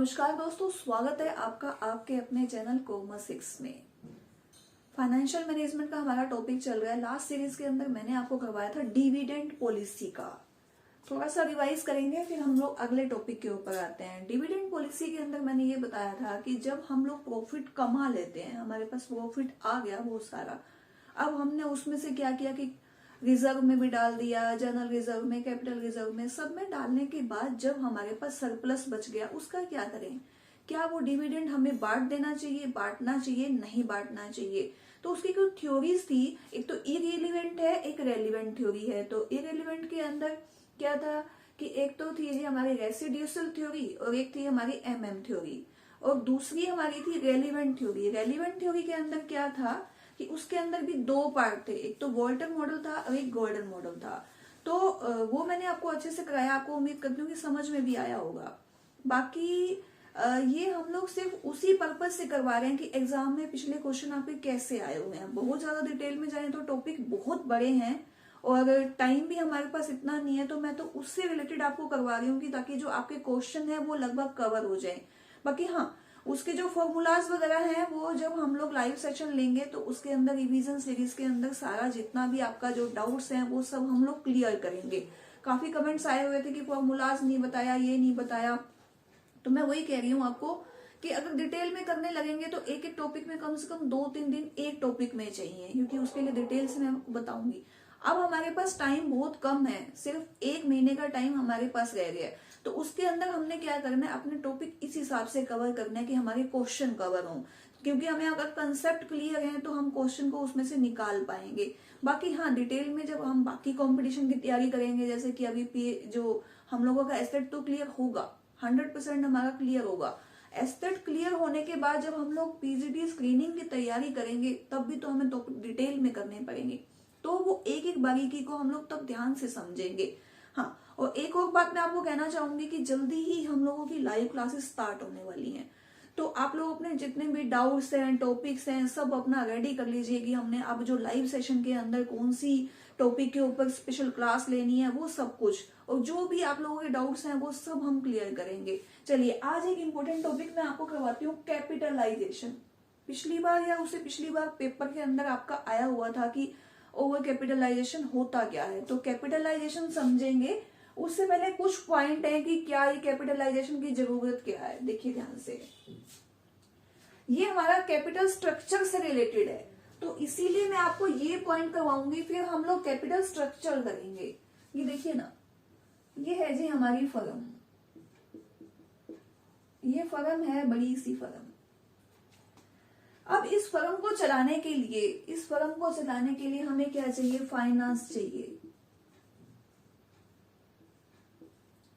नमस्कार दोस्तों, स्वागत है आपका आपके अपने चैनल कोमा 6 में। फाइनेंशियल मैनेजमेंट का हमारा टॉपिक चल रहा है। लास्ट सीरीज के अंदर मैंने आपको करवाया था डिविडेंड पॉलिसी का। थोड़ा सा रिवाइज करेंगे, फिर हम लोग अगले टॉपिक के ऊपर आते हैं। डिविडेंड पॉलिसी के अंदर मैंने ये बताया था कि जब हम लोग प्रॉफिट कमा लेते हैं, हमारे पास प्रॉफिट आ गया बहुत सारा, अब हमने उसमें से क्या किया कि रिजर्व में भी डाल दिया, जनरल रिजर्व में, कैपिटल रिजर्व में, सब में डालने के बाद जब हमारे पास सरप्लस बच गया उसका क्या करें? क्या वो डिविडेंड हमें बांट देना चाहिए, बांटना चाहिए, नहीं बांटना चाहिए? तो उसकी कुछ थ्योरीज थी। एक तो इरेलीवेंट है, एक रेलिवेंट थ्योरी है। तो इरेलीवेंट के अंदर क्या था कि एक तो थी हमारी रेसिड्यूशल थ्योरी और एक थी हमारी एमएम थ्योरी, और दूसरी हमारी थी रेलिवेंट थ्योरी। रेलिवेंट थ्योरी के अंदर क्या था कि उसके अंदर भी दो पार्ट थे, एक तो वॉल्टर मॉडल था और एक गोल्डन मॉडल था। तो वो मैंने आपको अच्छे से कराया, आपको उम्मीद करती हूँ कि समझ में भी आया होगा। बाकी ये हम लोग सिर्फ उसी पर्पज से करवा रहे हैं कि एग्जाम में पिछले क्वेश्चन आपके कैसे आए हुए हैं। बहुत ज्यादा डिटेल में जाए तो टॉपिक बहुत बड़े हैं और टाइम भी हमारे पास इतना नहीं है, तो मैं तो उससे रिलेटेड आपको करवा रही हूँ कि ताकि जो आपके क्वेश्चन है वो लगभग कवर हो जाए। बाकी हाँ, उसके जो फॉर्मूलाज वगैरह हैं वो जब हम लोग लाइव सेशन लेंगे तो उसके अंदर रिवीजन सीरीज के अंदर सारा जितना भी आपका जो डाउट्स हैं वो सब हम लोग क्लियर करेंगे। काफी कमेंट्स आए हुए थे कि फॉर्मूलाज नहीं बताया, ये नहीं बताया, तो मैं वही कह रही हूँ आपको कि अगर डिटेल में करने लगेंगे तो एक एक टॉपिक में कम से कम 2-3 दिन एक टॉपिक में चाहिए, क्योंकि उसके लिए डिटेल से मैं आपको बताऊंगी। अब हमारे पास टाइम बहुत कम है, सिर्फ 1 महीने का टाइम हमारे पास रह गया है, तो उसके अंदर हमने क्या करना है, अपने टॉपिक इस हिसाब से कवर करना है कि हमारे क्वेश्चन कवर हों। क्योंकि हमें अगर कंसेप्ट क्लियर है तो हम क्वेश्चन को उसमें से निकाल पाएंगे। बाकी हाँ, डिटेल में जब हम बाकी कंपटीशन की तैयारी करेंगे, जैसे कि अभी जो हम लोगों का एस्टेट तो क्लियर होगा, 100% हमारा क्लियर होगा। एस्टेट क्लियर होने के बाद जब हम लोग पीजीडी स्क्रीनिंग की तैयारी करेंगे तब भी तो हमें तो डिटेल में करने पड़ेंगे, तो वो एक एक बारीकी को हम लोग तब ध्यान से समझेंगे। हाँ, और एक और बात मैं आपको कहना चाहूंगी कि जल्दी ही हम लोगों की लाइव क्लासेस स्टार्ट होने वाली हैं, तो आप लोग अपने जितने भी डाउट्स हैं, टॉपिक्स हैं, सब अपना रेडी कर लीजिए कि हमने अब जो लाइव सेशन के अंदर कौन सी टॉपिक के ऊपर स्पेशल क्लास लेनी है, वो सब कुछ, और जो भी आप लोगों के डाउट्स हैं वो सब हम क्लियर करेंगे। चलिए, आज एक इम्पोर्टेंट टॉपिक मैं आपको करवाती हूँ, कैपिटलाइजेशन। पिछली बार या उससे पिछली बार पेपर के अंदर आपका आया हुआ था कि ओवर कैपिटलाइजेशन होता क्या है, तो कैपिटलाइजेशन समझेंगे। उससे पहले कुछ पॉइंट है कि क्या ये कैपिटलाइजेशन की जरूरत क्या है। देखिए ध्यान से, ये हमारा कैपिटल स्ट्रक्चर से रिलेटेड है, तो इसीलिए मैं आपको ये पॉइंट करवाऊंगी, फिर हम लोग कैपिटल स्ट्रक्चर करेंगे। ये देखिए ना, ये है जी हमारी फर्म, ये फर्म है, बड़ी सी फर्म। अब इस फर्म को चलाने के लिए, इस फर्म को चलाने के लिए हमें क्या चाहिए? फाइनेंस चाहिए,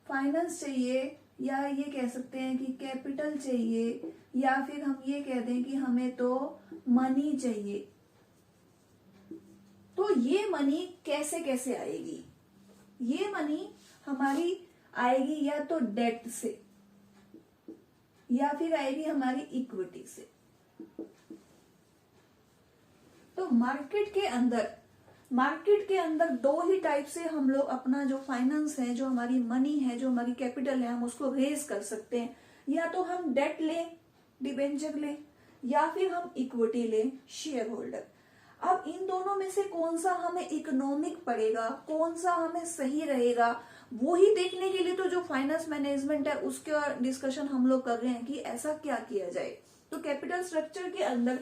फाइनेंस चाहिए, या ये कह सकते हैं कि कैपिटल चाहिए, या फिर हम ये कह दें कि हमें तो मनी चाहिए। तो ये मनी कैसे कैसे आएगी? ये मनी हमारी आएगी या तो डेट से, या फिर आएगी हमारी इक्विटी से। तो मार्केट के अंदर दो ही टाइप से हम लोग अपना जो फाइनेंस है, जो हमारी मनी है, जो हमारी कैपिटल है, हम उसको रेज कर सकते हैं। या तो हम डेट लें, डिबेंचर लें, या फिर हम इक्विटी लें, शेयर होल्डर। अब इन दोनों में से कौन सा हमें इकोनॉमिक पड़ेगा, कौन सा हमें सही रहेगा, वो ही देखने के लिए तो जो फाइनेंस मैनेजमेंट है उसका डिस्कशन हम लोग कर रहे हैं कि ऐसा क्या किया जाए। तो कैपिटल स्ट्रक्चर के अंदर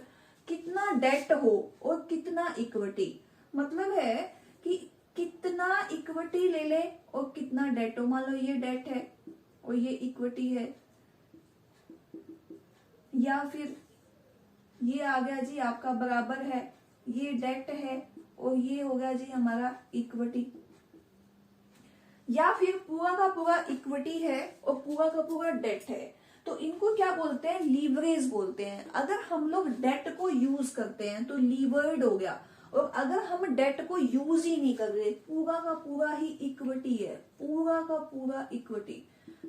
कितना डेट हो और कितना इक्विटी, मतलब है कि कितना इक्विटी ले ले और कितना डेट हो। मान लो ये डेट है और ये इक्विटी है, या फिर ये आ गया जी आपका बराबर है, ये डेट है और ये हो गया जी हमारा इक्विटी, या फिर पूरा का पूरा इक्विटी है और पूरा का पूरा डेट है। तो इनको क्या बोलते हैं? लीवरेज बोलते हैं। अगर हम लोग डेट को यूज करते हैं तो लीवर्ड हो गया, और अगर हम डेट को यूज ही नहीं कर रहे, पूरा का पूरा ही इक्विटी है, पूरा का पूरा इक्विटी,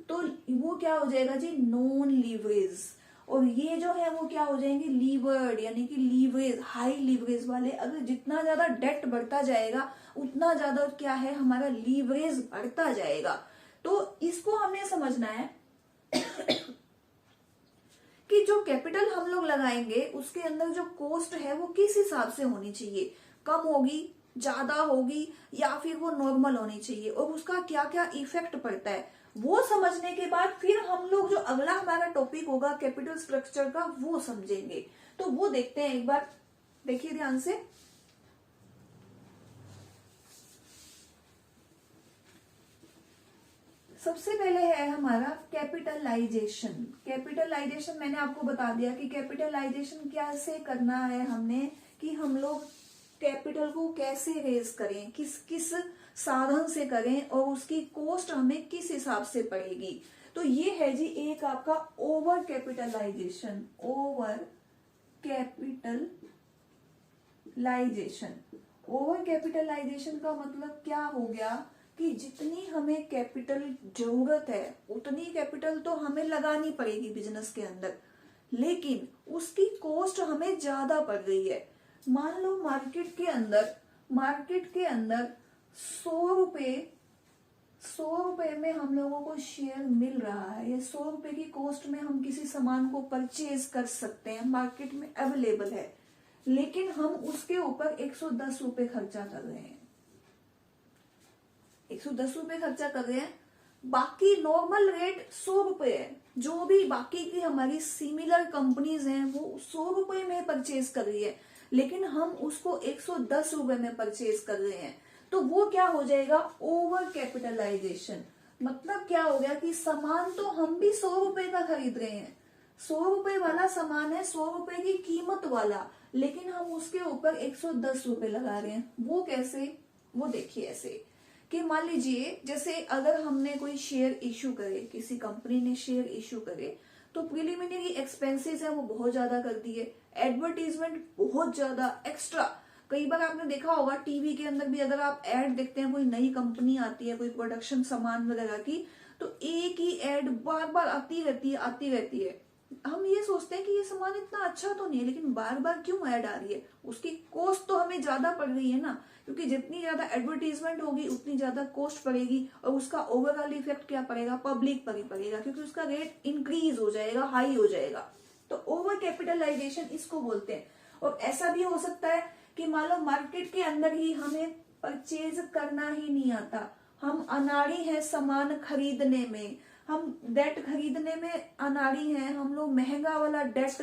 तो वो क्या हो जाएगा जी? Non leverage. और ये जो है वो क्या हो जाएंगे? लीवर्ड, यानी कि लीवरेज, हाई लीवरेज वाले। अगर जितना ज्यादा डेट बढ़ता जाएगा उतना ज्यादा क्या है? हमारा लीवरेज बढ़ता जाएगा। तो इसको हमने समझना है कि जो कैपिटल हम लोग लगाएंगे उसके अंदर जो कॉस्ट है वो किस हिसाब से होनी चाहिए, कम होगी, ज्यादा होगी, या फिर वो नॉर्मल होनी चाहिए, और उसका क्या क्या इफेक्ट पड़ता है, वो समझने के बाद फिर हम लोग जो अगला हमारा टॉपिक होगा कैपिटल स्ट्रक्चर का वो समझेंगे। तो वो देखते हैं, एक बार देखिए ध्यान से। सबसे पहले है हमारा कैपिटलाइजेशन। कैपिटलाइजेशन मैंने आपको बता दिया कि कैपिटलाइजेशन कैसे करना है हमने, कि हम लोग कैपिटल को कैसे रेज करें, किस किस साधन से करें, और उसकी कॉस्ट हमें किस हिसाब से पड़ेगी। तो ये है जी एक आपका over capitalization. Over capitalization, over capitalization का मतलब क्या हो गया कि जितनी हमें कैपिटल जरूरत है उतनी कैपिटल तो हमें लगानी पड़ेगी बिजनेस के अंदर, लेकिन उसकी कॉस्ट हमें ज्यादा पड़ रही है। मान लो मार्केट के अंदर 100 रुपए में हम लोगों को शेयर मिल रहा है, या 100 रुपए की कॉस्ट में हम किसी सामान को परचेज कर सकते हैं, मार्केट में अवेलेबल है, लेकिन हम उसके ऊपर 110 रुपए खर्चा कर रहे हैं। 110 रुपए खर्चा कर रहे हैं, बाकी नॉर्मल रेट 100 रुपए है। जो भी बाकी की हमारी सिमिलर कंपनीज हैं वो 100 रुपए में परचेज कर रही है, लेकिन हम उसको 110 रुपए में परचेज कर रहे हैं। तो वो क्या हो जाएगा, ओवर कैपिटलाइजेशन। मतलब क्या हो गया कि सामान तो हम भी 100 रुपए का खरीद रहे हैं, 100 रुपए वाला सामान है, 100 रुपए की कीमत वाला, लेकिन हम उसके ऊपर 110 रुपए लगा रहे हैं। वो कैसे, वो देखिए ऐसे कि मान लीजिए जैसे अगर हमने कोई शेयर इश्यू करे, किसी कंपनी ने शेयर इश्यू करे, तो प्रिलिमिनरी एक्सपेंसेस है वो बहुत ज्यादा कर दिए, एडवर्टीजमेंट बहुत ज्यादा एक्स्ट्रा। कई बार आपने देखा होगा टीवी के अंदर भी अगर आप एड देखते हैं, कोई नई कंपनी आती है, कोई प्रोडक्शन सामान वगैरह की, तो एक ही एड बार बार आती रहती है। हम ये सोचते हैं कि ये सामान इतना अच्छा तो नहीं है, लेकिन बार बार क्यों ऐड आ रही है, उसकी कॉस्ट तो हमें ज्यादा पड़ रही है ना, क्योंकि जितनी ज्यादा एडवर्टीजमेंट होगी उतनी ज्यादा कॉस्ट पड़ेगी, और उसका ओवरऑल इफेक्ट क्या पड़ेगा, पब्लिक पर ही पड़ेगा, क्योंकि उसका रेट इंक्रीज हो जाएगा, हाई हो जाएगा। तो ओवर कैपिटलाइजेशन इसको बोलते हैं। और ऐसा भी हो सकता है कि मान लो मार्केट के अंदर ही हमें परचेज करना ही नहीं आता, हम अनाड़ी हैं सामान खरीदने में, हम डेट खरीदने में अनाड़ी हैं, हम लोग महंगा वाला डेट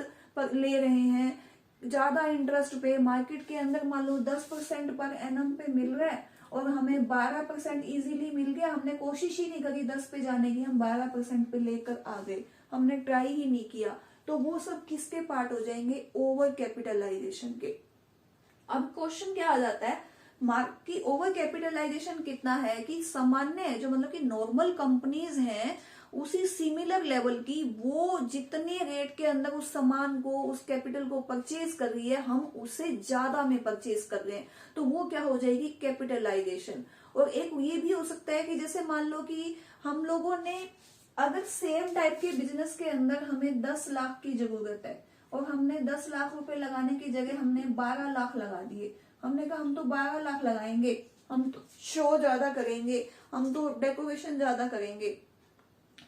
ले रहे हैं, ज्यादा इंटरेस्ट पे, मार्केट के अंदर मान लो 10% पर एनम पे मिल रहा है और हमें 12% इजीली मिल गया, हमने कोशिश ही नहीं करी 10 पे जाने की, हम 12% पे लेकर आ गए, हमने ट्राई ही नहीं किया। तो वो सब किसके पार्ट हो जाएंगे, ओवर कैपिटलाइजेशन के। अब क्वेश्चन क्या आ जाता है, मार्क की ओवर कैपिटलाइजेशन कितना है कि सामान्य जो मतलब कि नॉर्मल कंपनीज हैं उसी सिमिलर लेवल की, वो जितने रेट के अंदर उस सामान को, उस कैपिटल को परचेज कर रही है, हम उससे ज्यादा में परचेज कर रहे हैं, तो वो क्या हो जाएगी, कैपिटलाइजेशन। और एक ये भी हो सकता है कि जैसे मान लो कि हम लोगों ने अगर सेम टाइप के बिजनेस के अंदर हमें 10 लाख की जरूरत है और हमने 10 लाख रुपए लगाने की जगह हमने 12 लाख लगा दिए, हमने कहा हम तो 12 लाख लगाएंगे, हम तो शो ज्यादा करेंगे, हम तो डेकोरेशन ज्यादा करेंगे,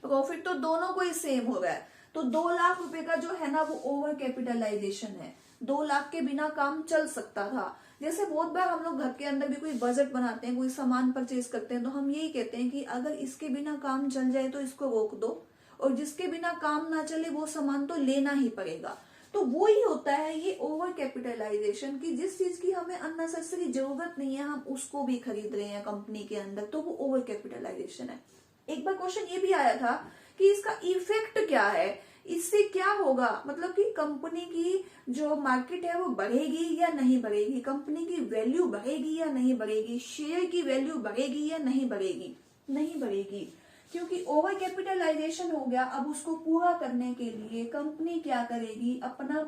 प्रॉफिट तो दोनों को ही सेम हो रहा है। तो 2 लाख रुपए का जो है ना वो ओवर कैपिटलाइजेशन है। 2 लाख के बिना काम चल सकता था। जैसे बहुत बार हम लोग घर के अंदर भी कोई बजट बनाते हैं, कोई सामान परचेज करते हैं, तो हम यही कहते हैं कि अगर इसके बिना काम चल जाए तो इसको रोक दो, और जिसके बिना काम ना चले वो सामान तो लेना ही पड़ेगा। तो वो ही होता है ये ओवर कैपिटलाइजेशन, की जिस चीज की हमें अननेसेसरी जरूरत नहीं है हम उसको भी खरीद रहे हैं कंपनी के अंदर, तो वो ओवर कैपिटलाइजेशन है। एक बार क्वेश्चन ये भी आया था कि इसका इफेक्ट क्या है, इससे क्या होगा, मतलब कि कंपनी की जो मार्केट है वो बढ़ेगी या नहीं बढ़ेगी, कंपनी की वैल्यू बढ़ेगी या नहीं बढ़ेगी, शेयर की वैल्यू बढ़ेगी या नहीं बढ़ेगी, नहीं बढ़ेगी, क्योंकि ओवर कैपिटलाइजेशन हो गया। अब उसको पूरा करने के लिए कंपनी क्या करेगी, अपना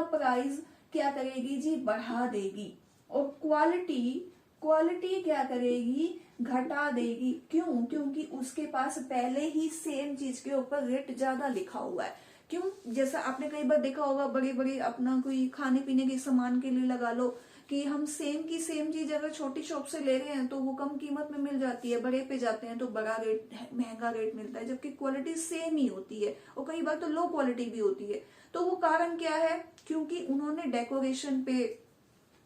प्राइस क्या करेगी जी, बढ़ा देगी, और क्वालिटी क्या करेगी, घटा देगी। क्यों, क्योंकि उसके पास पहले ही सेम चीज के ऊपर रेट ज्यादा लिखा हुआ है। क्यों, जैसा आपने कई बार देखा होगा, बड़े बड़े अपना कोई खाने पीने के सामान के लिए लगा लो, कि हम सेम की सेम चीज अगर छोटी शॉप से ले रहे हैं तो वो कम कीमत में मिल जाती है, बड़े पे जाते हैं तो बड़ा रेट महंगा रेट मिलता है, जबकि क्वालिटी सेम ही होती है और कई बार तो लो क्वालिटी भी होती है। तो वो कारण क्या है? क्योंकि उन्होंने डेकोरेशन पे,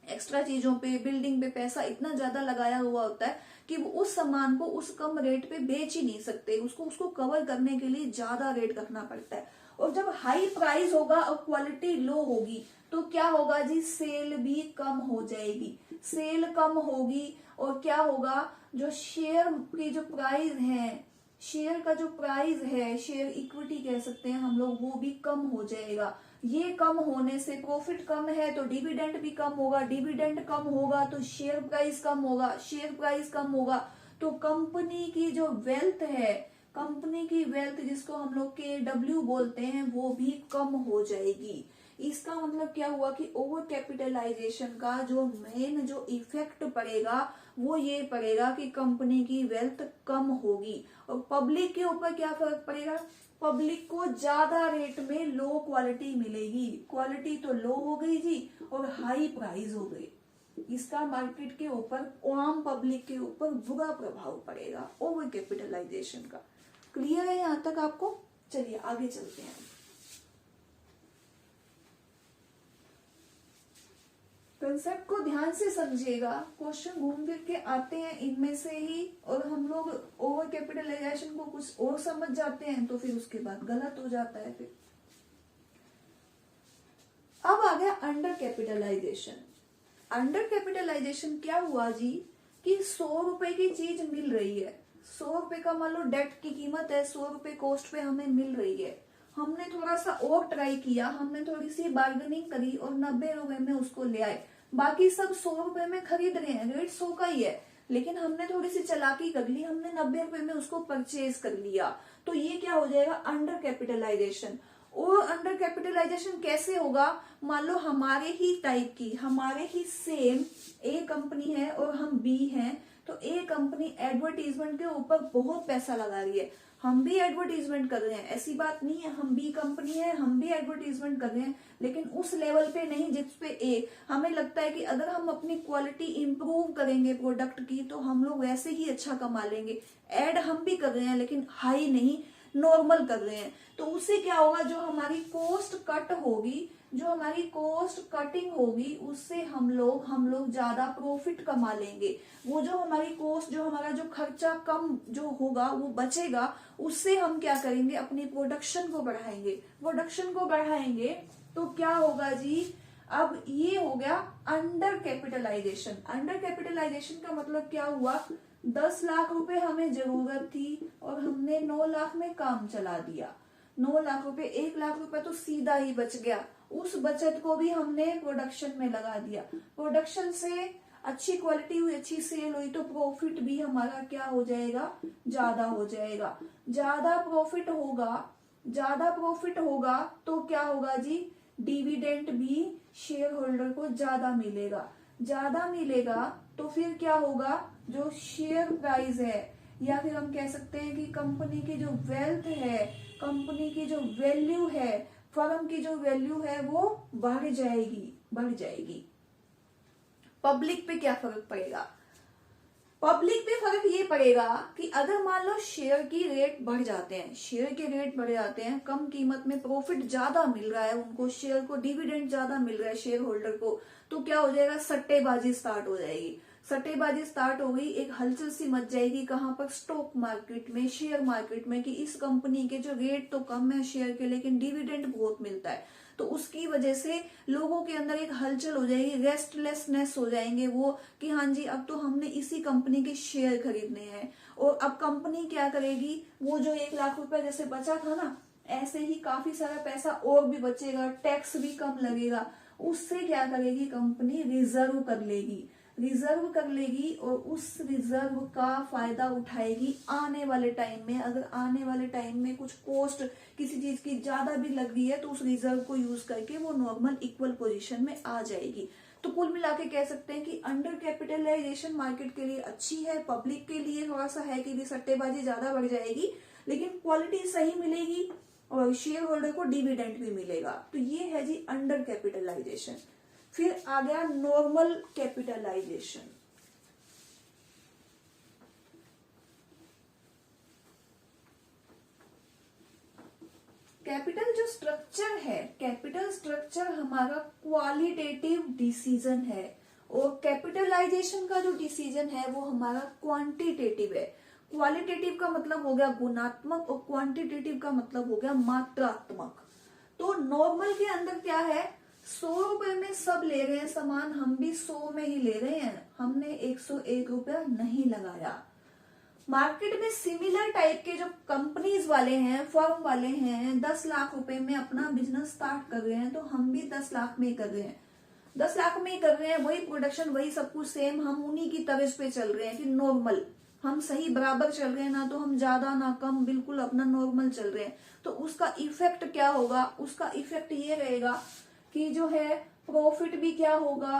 एक्स्ट्रा चीजों पे, बिल्डिंग पे पैसा इतना ज्यादा लगाया हुआ होता है कि वो उस सामान को उस कम रेट पे बेच ही नहीं सकते, उसको कवर करने के लिए ज्यादा रेट रखना पड़ता है। और जब हाई प्राइस होगा और क्वालिटी लो होगी तो क्या होगा जी? सेल भी कम हो जाएगी, सेल कम होगी और क्या होगा? जो शेयर की जो प्राइस है, शेयर का जो प्राइस है, शेयर इक्विटी कह सकते हैं हम लोग, वो भी कम हो जाएगा। ये कम होने से प्रॉफिट कम है तो डिविडेंड भी कम होगा, डिविडेंड कम होगा तो शेयर प्राइस कम होगा, शेयर प्राइस कम होगा तो कंपनी की जो वेल्थ है, कंपनी की वेल्थ जिसको हम लोग KW बोलते हैं, वो भी कम हो जाएगी। इसका मतलब क्या हुआ कि ओवर कैपिटलाइजेशन का जो मेन जो इफेक्ट पड़ेगा वो ये पड़ेगा कि कंपनी की वेल्थ कम होगी। और पब्लिक के ऊपर क्या फर्क पड़ेगा? पब्लिक को ज्यादा रेट में लो क्वालिटी मिलेगी, क्वालिटी तो लो हो गई जी और हाई प्राइस हो गई। इसका मार्केट के ऊपर, आम पब्लिक के ऊपर बुरा प्रभाव पड़ेगा ओवर कैपिटलाइजेशन का। क्लियर है यहां तक आपको? चलिए आगे चलते हैं। कंसेप्ट को ध्यान से समझिएगा, क्वेश्चन घूम फिर के आते हैं इनमें से ही, और हम लोग ओवर कैपिटलाइजेशन को कुछ और समझ जाते हैं तो फिर उसके बाद गलत हो जाता है। फिर अब आ गया अंडर कैपिटलाइजेशन। अंडर कैपिटलाइजेशन क्या हुआ जी? कि 100 रुपए की चीज मिल रही है, 100 रुपए का मान लो डेट की कीमत है, 100 रुपए कॉस्ट पे हमें मिल रही है। हमने थोड़ा सा और ट्राई किया, हमने थोड़ी सी बार्गेनिंग करी और 90 रुपए में उसको ले आए। बाकी सब 100 रुपए में खरीद रहे हैं, रेट 100 का ही है, लेकिन हमने थोड़ी सी चालाकी कर ली, हमने 90 रुपए में उसको परचेज कर लिया। तो ये क्या हो जाएगा? Under capitalization. और अंडर कैपिटलाइजेशन कैसे होगा? मान लो हमारे ही टाइप की, हमारे ही सेम ए कंपनी है और हम बी हैं, तो ए कंपनी एडवर्टीजमेंट के ऊपर बहुत पैसा लगा रही है, हम भी एडवर्टीजमेंट कर रहे हैं, ऐसी बात नहीं है, हम बी कंपनी है, हम भी एडवर्टीजमेंट कर रहे हैं, लेकिन उस लेवल पे नहीं जिस पे ए। हमें लगता है कि अगर हम अपनी क्वालिटी इंप्रूव करेंगे प्रोडक्ट की तो हम लोग वैसे ही अच्छा कमा लेंगे। एड हम भी कर रहे हैं लेकिन हाई नहीं, नॉर्मल कर रहे हैं। तो उससे क्या होगा? जो हमारी कॉस्ट कट होगी, जो हमारी कॉस्ट कटिंग होगी, उससे हम लोग ज्यादा प्रॉफिट कमा लेंगे। वो जो हमारी कॉस्ट, जो हमारा जो खर्चा कम जो होगा वो बचेगा, उससे हम क्या करेंगे? अपनी प्रोडक्शन को बढ़ाएंगे। प्रोडक्शन को बढ़ाएंगे तो क्या होगा जी? अब ये हो गया अंडर कैपिटलाइजेशन। अंडर कैपिटलाइजेशन का मतलब क्या हुआ? 10 लाख रुपए हमें जरूरत थी और हमने 9 लाख में काम चला दिया। 9 लाख रुपए, 1 लाख रुपए तो सीधा ही बच गया, उस बचत को भी हमने प्रोडक्शन में लगा दिया। प्रोडक्शन से अच्छी क्वालिटी हुई, अच्छी सेल हुई तो प्रॉफिट भी हमारा क्या हो जाएगा? ज्यादा हो जाएगा। ज्यादा प्रॉफिट होगा, ज्यादा प्रॉफिट होगा तो क्या होगा जी? डिविडेंड भी शेयर होल्डर को ज्यादा मिलेगा। ज्यादा मिलेगा तो फिर क्या होगा? जो शेयर प्राइस है, या फिर हम कह सकते हैं कि कंपनी की जो वेल्थ है, कंपनी की जो वैल्यू है, फर्म की जो वैल्यू है वो बढ़ जाएगी, बढ़ जाएगी। पब्लिक पे क्या फर्क पड़ेगा? पब्लिक पे फर्क ये पड़ेगा कि अगर मान लो शेयर की रेट बढ़ जाते हैं, शेयर के रेट बढ़ जाते हैं, कम कीमत में प्रॉफिट ज्यादा मिल रहा है उनको, शेयर को डिविडेंड ज्यादा मिल रहा है शेयर होल्डर को, तो क्या हो जाएगा? सट्टेबाजी स्टार्ट हो जाएगी। सट्टेबाजी स्टार्ट हो गई, एक हलचल सी मच जाएगी। कहां पर? स्टॉक मार्केट में, शेयर मार्केट में, कि इस कंपनी के जो रेट तो कम है शेयर के लेकिन डिविडेंड बहुत मिलता है। तो उसकी वजह से लोगों के अंदर एक हलचल हो जाएगी, रेस्टलेसनेस हो जाएंगे वो, कि हाँ जी अब तो हमने इसी कंपनी के शेयर खरीदने हैं। और अब कंपनी क्या करेगी? वो जो 1 लाख रुपए जैसे बचा था ना, ऐसे ही काफी सारा पैसा और भी बचेगा, टैक्स भी कम लगेगा। उससे क्या करेगी? कंपनी रिजर्व कर लेगी, रिजर्व कर लेगी और उस रिजर्व का फायदा उठाएगी आने वाले टाइम में। अगर आने वाले टाइम में कुछ कॉस्ट किसी चीज की ज्यादा भी लग रही है तो उस रिजर्व को यूज करके वो नॉर्मल इक्वल पोजीशन में आ जाएगी। तो कुल मिला के कह सकते हैं कि अंडर कैपिटलाइजेशन मार्केट के लिए अच्छी है, पब्लिक के लिए थोड़ा सा है कि सट्टेबाजी ज्यादा बढ़ जाएगी, लेकिन क्वालिटी सही मिलेगी और शेयर होल्डर को डिविडेंड भी मिलेगा। तो ये है जी अंडर कैपिटलाइजेशन। फिर आ गया नॉर्मल कैपिटलाइजेशन। कैपिटल जो स्ट्रक्चर है, कैपिटल स्ट्रक्चर हमारा क्वालिटेटिव डिसीजन है और कैपिटलाइजेशन का जो डिसीजन है वो हमारा क्वांटिटेटिव है। क्वालिटेटिव का मतलब हो गया गुणात्मक और क्वांटिटेटिव का मतलब हो गया मात्रात्मक। तो नॉर्मल के अंदर क्या है, 100 रुपए में सब ले रहे हैं सामान, हम भी 100 में ही ले रहे हैं, हमने 101 रुपया नहीं लगाया। मार्केट में सिमिलर टाइप के जो कंपनीज वाले हैं, फर्म वाले हैं, 10 लाख रुपए में अपना बिजनेस स्टार्ट कर रहे हैं, तो हम भी 10 लाख में ही कर रहे हैं, 10 लाख में ही कर रहे हैं, वही प्रोडक्शन वही सब कुछ सेम, हम उन्हीं की तर्ज पे चल रहे हैं कि नॉर्मल, हम सही बराबर चल रहे हैं, ना तो हम ज्यादा ना कम, बिल्कुल अपना नॉर्मल चल रहे हैं। तो उसका इफेक्ट क्या होगा, उसका इफेक्ट ये रहेगा कि जो है प्रॉफिट भी क्या होगा,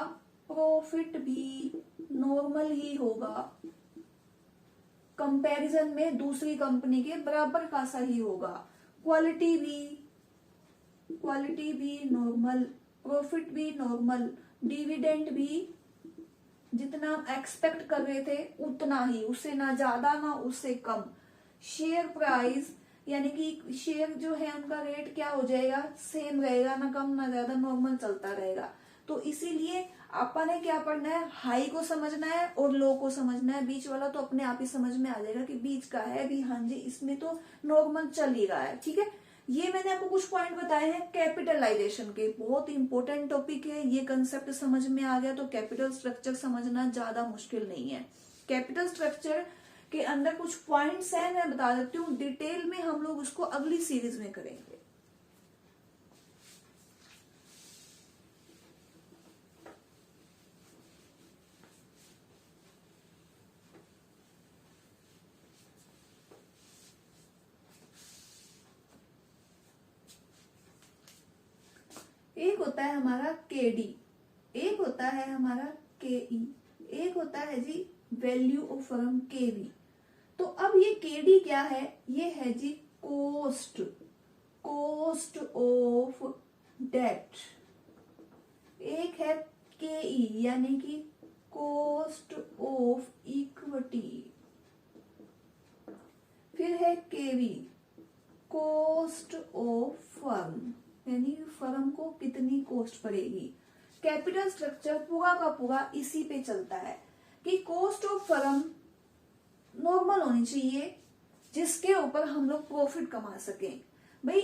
प्रॉफिट भी नॉर्मल ही होगा, कंपैरिजन में दूसरी कंपनी के बराबर का सा ही होगा। क्वालिटी भी नॉर्मल, प्रॉफिट भी नॉर्मल, डिविडेंड भी जितना एक्सपेक्ट कर रहे थे उतना ही, उससे ना ज्यादा ना उससे कम। शेयर प्राइस यानी कि शेयर जो है उनका रेट क्या हो जाएगा, सेम रहेगा, ना कम ना ज्यादा, नॉर्मल चलता रहेगा। तो इसीलिए अपन ने क्या पढ़ना है, हाई को समझना है और लो को समझना है, बीच वाला तो अपने आप ही समझ में आ जाएगा कि बीच का है भी, हाँ जी इसमें तो नॉर्मल चल ही रहा है, ठीक है। ये मैंने आपको कुछ पॉइंट बताए हैं कैपिटलाइजेशन के, बहुत इंपॉर्टेंट टॉपिक है, ये कंसेप्ट समझ में आ गया तो कैपिटल स्ट्रक्चर समझना ज्यादा मुश्किल नहीं है। कैपिटल स्ट्रक्चर के अंदर कुछ पॉइंट्स हैं, मैं बता देती हूँ, डिटेल में हम लोग उसको अगली सीरीज में करेंगे। एक होता है हमारा केडी, एक होता है हमारा केई, एक होता है जी वैल्यू ऑफ फर्म केवी। तो अब ये केडी क्या है, ये है जी कोस्ट, कोस्ट ऑफ डेट। एक है केई यानी कि कोस्ट ऑफ इक्विटी, फिर है केवी कोस्ट ऑफ फर्म, यानी फर्म को कितनी कॉस्ट पड़ेगी। कैपिटल स्ट्रक्चर पूरा का पूरा इसी पे चलता है कि कॉस्ट ऑफ फर्म नॉर्मल होनी चाहिए जिसके ऊपर हम लोग प्रॉफिट कमा सकें। भाई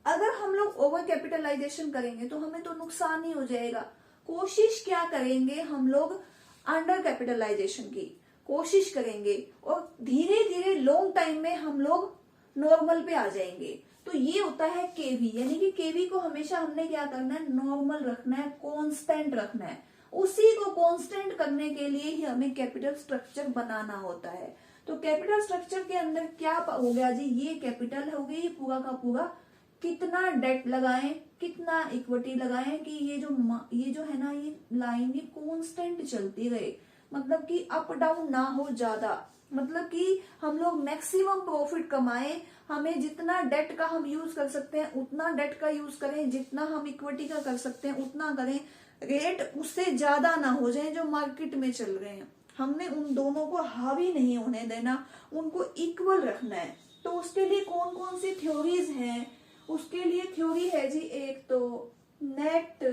अगर हम लोग ओवर कैपिटलाइजेशन करेंगे तो हमें तो नुकसान ही हो जाएगा। कोशिश क्या करेंगे हम लोग, अंडर कैपिटलाइजेशन की कोशिश करेंगे और धीरे धीरे लॉन्ग टाइम में हम लोग नॉर्मल पे आ जाएंगे। तो ये होता है केवी, यानी कि केवी को हमेशा हमने क्या करना है, नॉर्मल रखना है, कांस्टेंट रखना है। उसी को कांस्टेंट करने के लिए ही हमें कैपिटल स्ट्रक्चर बनाना होता है। तो कैपिटल स्ट्रक्चर के अंदर क्या हो गया जी, ये कैपिटल हो गई पूरा का पूरा, कितना डेट लगाएं, कितना इक्विटी लगाएं कि ये जो है ना, ये लाइन ये कांस्टेंट चलती रहे, मतलब कि अप डाउन ना हो ज्यादा, मतलब कि हम लोग मैक्सिमम प्रॉफिट कमाएं। हमें जितना डेट का हम यूज कर सकते हैं उतना डेट का यूज करें, जितना हम इक्विटी का कर सकते हैं उतना करें, रेट उससे ज्यादा ना हो जाए जो मार्केट में चल रहे हैं। हमने उन दोनों को हावी नहीं होने देना, उनको इक्वल रखना है। तो उसके लिए कौन कौन सी थ्योरीज हैं, उसके लिए थ्योरी है जी, एक तो नेट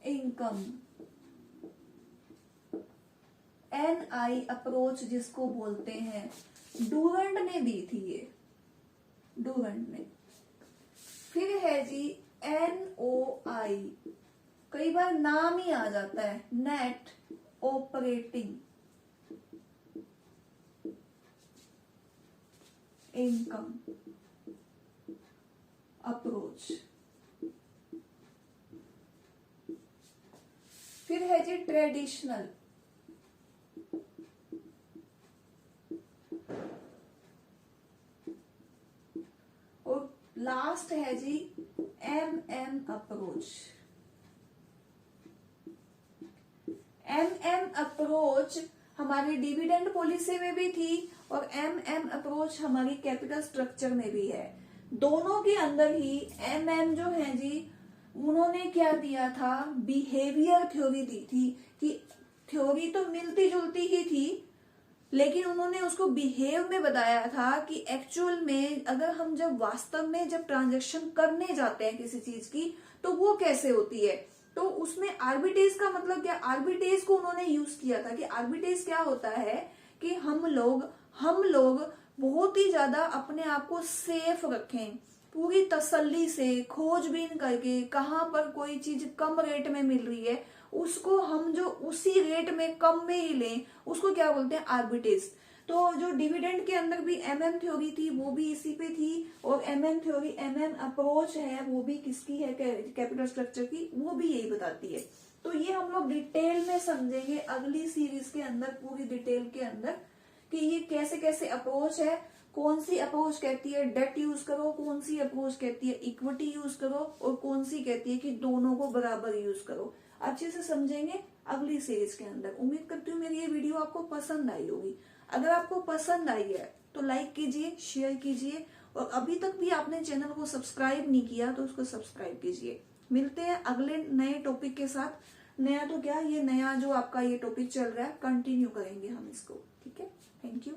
इनकम, NI अप्रोच जिसको बोलते हैं, डूरंड ने दी थी ये, डूरंड ने। फिर है जी NOI, कई बार नाम ही आ जाता है, नेट ऑपरेटिंग इनकम अप्रोच। फिर है जी ट्रेडिशनल, और लास्ट है जी MM अप्रोच। MM अप्रोच हमारी डिविडेंड पॉलिसी में भी थी और MM अप्रोच हमारी कैपिटल स्ट्रक्चर में भी है। दोनों के अंदर ही MM जो है जी उन्होंने क्या दिया था, बिहेवियर थ्योरी दी थी, कि थ्योरी तो मिलती जुलती ही थी, लेकिन उन्होंने उसको बिहेव में बताया था कि एक्चुअल में अगर हम जब वास्तव में जब ट्रांजैक्शन करने जाते हैं किसी चीज की, तो वो कैसे होती है। तो उसमें आर्बिट्रेज का मतलब क्या, आर्बिट्रेज को उन्होंने यूज किया था कि आर्बिट्रेज क्या होता है कि हम लोग बहुत ही ज्यादा अपने आप को सेफ रखें, पूरी तसल्ली से खोजबीन करके कहाँ पर कोई चीज कम रेट में मिल रही है, उसको हम जो उसी रेट में कम में ही लें, उसको क्या बोलते हैं, आर्बिट्रेज। तो जो डिविडेंड के अंदर भी एमएम थ्योरी थी वो भी इसी पे थी, और एमएम थ्योरी, एमएम अप्रोच है वो भी किसकी है, कैपिटल स्ट्रक्चर की, वो भी यही बताती है। तो ये हम लोग डिटेल में समझेंगे अगली सीरीज के अंदर, पूरी डिटेल के अंदर, कि ये कैसे कैसे अप्रोच है, कौन सी अप्रोच कहती है डेट यूज करो, कौन सी अप्रोच कहती है इक्विटी यूज करो, और कौन सी कहती है कि दोनों को बराबर यूज करो। अच्छे से समझेंगे अगली सीरीज के अंदर। उम्मीद करती हूँ मेरी ये वीडियो आपको पसंद आई होगी। अगर आपको पसंद आई है तो लाइक कीजिए, शेयर कीजिए, और अभी तक भी आपने चैनल को सब्सक्राइब नहीं किया तो उसको सब्सक्राइब कीजिए। मिलते हैं अगले नए टॉपिक के साथ। नया तो क्या, ये नया जो आपका ये टॉपिक चल रहा है कंटिन्यू करेंगे हम इसको। ठीक है, थैंक यू।